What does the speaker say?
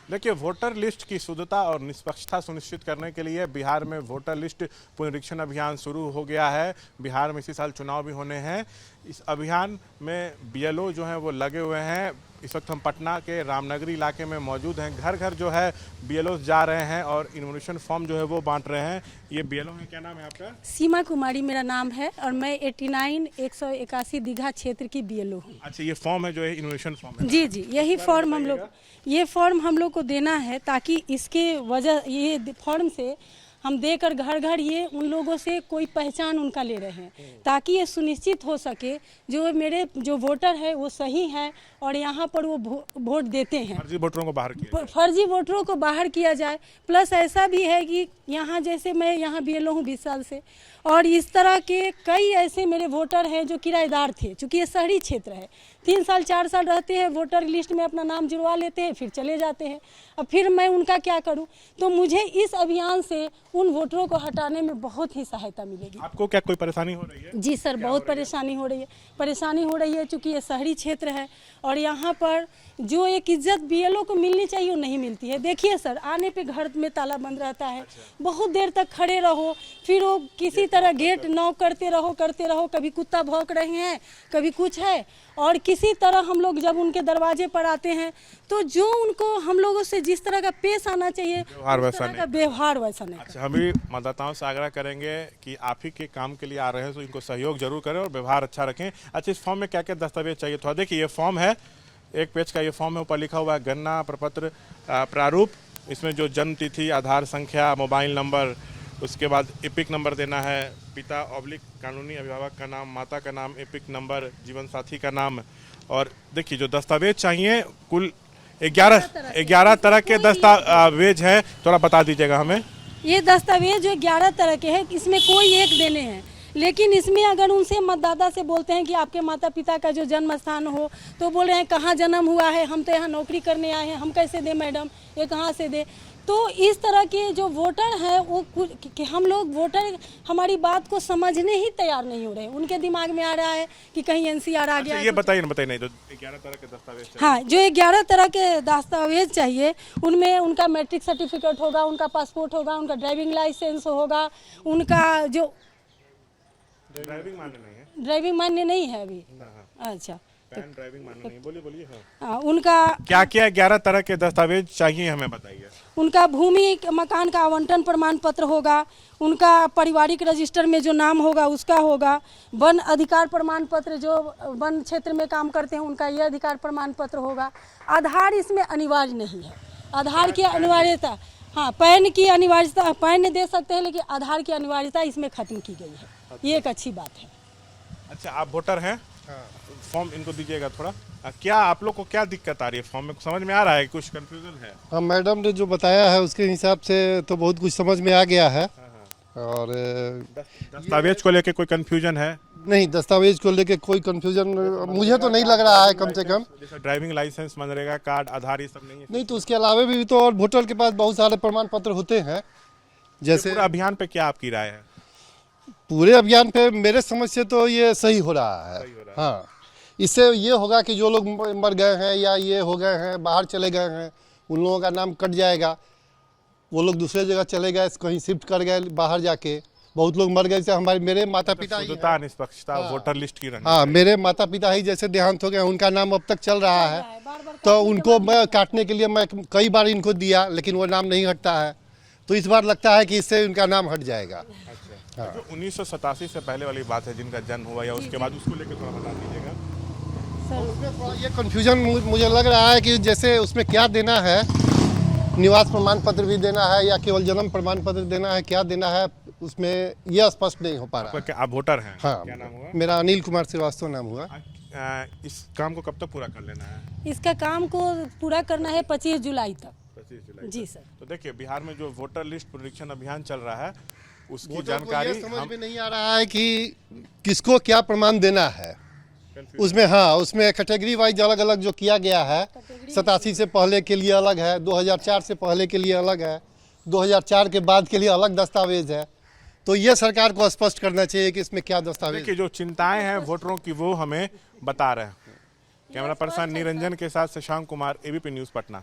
देखिए, voter list की शुद्धता और निष्पक्षता सुनिश्चित करने के लिए बिहार में वोटर लिस्ट पुनरीक्षण अभियान शुरू हो गया है। बिहार में इसी साल चुनाव भी होने हैं। इस अभियान में बीएलओ जो हैं वो लगे हुए हैं। इस वक्त हम पटना के रामनगरी इलाके में मौजूद हैं। घर घर जो है बीएलओ जा रहे हैं और इन्फॉर्मेशन फॉर्म जो है वो बांट रहे हैं। ये बीएलओ है, क्या नाम है आपका? सीमा कुमारी मेरा नाम है और मैं 89 181 दीघा क्षेत्र की बीएलओ हूँ। अच्छा, ये फॉर्म है जो है इन्फॉर्मेशन फॉर्म है? जी जी, यही फॉर्म हम लोग को देना है ताकि इसके वजह ये फॉर्म से हम देकर घर घर ये उन लोगों से कोई पहचान उनका ले रहे हैं ताकि ये सुनिश्चित हो सके जो मेरे जो वोटर है वो सही है और यहाँ पर वो वोट देते हैं। फर्जी वोटरों को बाहर किया जाए। फर्जी वोटरों को बाहर किया जाए। प्लस ऐसा भी है कि यहाँ जैसे मैं यहाँ बीएलओ हूँ 20 साल से और इस तरह के कई ऐसे मेरे वोटर हैं जो किराएदार थे, चूँकि ये शहरी क्षेत्र है। 3 साल 4 साल रहते हैं, वोटर लिस्ट में अपना नाम जुड़वा लेते हैं, फिर चले जाते हैं। अब फिर मैं उनका क्या करूं? तो मुझे इस अभियान से उन वोटरों को हटाने में बहुत ही सहायता मिलेगी। आपको क्या कोई परेशानी हो रही है? जी सर, बहुत परेशानी हो रही है चूँकि ये शहरी क्षेत्र है और यहाँ पर जो एक इज्जत बीएलओ को मिलनी चाहिए वो नहीं मिलती है। देखिए सर, आने पे घर में ताला बंद रहता है। बहुत देर तक खड़े रहो, फिर वो किसी तरह गेट नॉक करते रहो। कभी कुत्ता भौंक रहे हैं, कभी कुछ है, और किसी तरह हम लोग जब उनके दरवाजे पर आते हैं तो जो उनको हम लोगों से जिस तरह का पेश आना चाहिए व्यवहार वैसा नहीं। अच्छा, हम भी मतदाताओं से आग्रह करेंगे कि आप ही के काम के लिए आ रहे हैं तो इनको सहयोग जरूर करें और व्यवहार अच्छा रखें। अच्छा, इस फॉर्म में क्या क्या दस्तावेज चाहिए? थोड़ा देखिए, ये फॉर्म है, 1 पेज का ये फॉर्म है। ऊपर लिखा हुआ है गणना प्रपत्र प्रारूप। इसमें जो जन्म तिथि, आधार संख्या, मोबाइल नंबर, उसके बाद एपिक नंबर देना है, पिता / कानूनी अभिभावक का नाम, माता का नाम, एपिक नंबर, जीवन साथी का नाम। और देखिए, जो दस्तावेज चाहिए कुल 11 तरह के दस्तावेज हैं। थोड़ा बता दीजिएगा हमें। ये दस्तावेज जो 11 तरह के हैं, इसमें कोई एक देने हैं, लेकिन इसमें अगर उनसे मतदाता से बोलते हैं कि आपके माता पिता का जो जन्म स्थान हो तो बोल रहे हैं कहाँ जन्म हुआ है, हम तो यहाँ नौकरी करने आए हैं, हम कैसे दें मैडम, ये कहाँ से दे। तो इस तरह के जो वोटर हैं वो कि हम लोग वोटर हमारी बात को समझने ही तैयार नहीं हो रहे। उनके दिमाग में आ रहा है कि कहीं एनसीआर आ गया। ये बताइए नहीं, जो 11 तरह के दस्तावेज चाहिए। हाँ, जो 11 तरह के दस्तावेज चाहिए उनमें उनका मैट्रिक सर्टिफिकेट होगा, उनका पासपोर्ट होगा, उनका ड्राइविंग लाइसेंस होगा, उनका जो ड्राइविंग मान्य नहीं है। ड्राइविंग मान्य नहीं है अभी। अच्छा, पैन ड्राइविंग मान्य नहीं। बोलिए। हाँ, उनका क्या 11 तरह के दस्तावेज चाहिए हमें बताइए। उनका भूमि मकान का आवंटन प्रमाण पत्र होगा, उनका पारिवारिक रजिस्टर में जो नाम होगा उसका होगा, वन अधिकार प्रमाण पत्र, जो वन क्षेत्र में काम करते हैं उनका ये अधिकार प्रमाण पत्र होगा। आधार इसमें अनिवार्य नहीं है। आधार की अनिवार्यता, हाँ, पैन की अनिवार्यता, पैन दे सकते हैं लेकिन आधार की अनिवार्यता इसमें खत्म की गई है। ये एक अच्छी बात है। अच्छा, आप वोटर हैं? फॉर्म इनको दीजिएगा थोड़ा। क्या आप लोग को क्या दिक्कत आ रही है? फॉर्म में समझ में आ रहा है, कुछ कंफ्यूजन है? हाँ, मैडम ने जो बताया है उसके हिसाब से तो बहुत कुछ समझ में आ गया है। और दस्तावेज को लेके कोई कंफ्यूजन है? नहीं, दस्तावेज को लेके कोई कंफ्यूजन मुझे तो नहीं लग रहा है, कम से कम। जैसे ड्राइविंग लाइसेंस, मनरेगा कार्ड, आधार, ये सब नहीं है? नहीं, तो उसके अलावा भी तो और वोटर के पास बहुत सारे प्रमाण पत्र होते हैं। जैसे पूरा अभियान पे क्या आपकी राय है? पूरे अभियान पे मेरे समझ से तो ये सही हो रहा है। हाँ, इससे ये होगा कि जो लोग मर गए हैं या ये हो गए हैं, बाहर चले गए हैं, उन लोगों का नाम कट जाएगा। वो लोग दूसरे जगह चले गए, कहीं शिफ्ट कर गए बाहर जाके। बहुत लोग मर गए, जैसे मेरे माता पिता ही, शुद्धता, निष्पक्षता, वोटर लिस्ट की रहनी। हाँ, मेरे माता पिता ही जैसे देहांत हो गए, उनका नाम अब तक चल रहा है। तो उनको मैं काटने के लिए मैं कई बार इनको दिया, लेकिन वो नाम नहीं हटता है। तो इस बार लगता है कि इससे उनका नाम हट जाएगा। हाँ। जो 1987 से पहले वाली बात है, जिनका जन्म हुआ या उसके बाद, उसको लेकर थोड़ा बता दीजिएगा। ये कंफ्यूजन मुझे लग रहा है कि जैसे उसमें क्या देना है, निवास प्रमाण पत्र भी देना है या केवल जन्म प्रमाण पत्र देना है, क्या देना है उसमें यह स्पष्ट नहीं हो पा रहा है। आप वोटर हैं? हाँ, क्या नाम हुआ? मेरा अनिल कुमार श्रीवास्तव नाम हुआ। इस काम को कब तक पूरा कर लेना है? इसका काम को पूरा करना है 25 जुलाई तक। 25 जुलाई जी सर। तो देखिए, बिहार में जो वोटर लिस्ट पुनरीक्षण अभियान चल रहा है उसकी वोटर जानकारी को ये समझ में नहीं आ रहा है कि किसको क्या प्रमाण देना है उसमें। हाँ, उसमें कैटेगरी वाइज अलग अलग जो किया गया है। 87 से पहले के लिए अलग है, 2004 से पहले के लिए अलग है, 2004 के बाद के लिए अलग दस्तावेज है। तो ये सरकार को स्पष्ट करना चाहिए कि इसमें क्या दस्तावेज। देखिए, जो चिंताएं हैं वोटरों की वो हमें बता रहे हैं। कैमरा पर्सन निरंजन के साथ शशांक कुमार, एबीपी न्यूज़ पटना।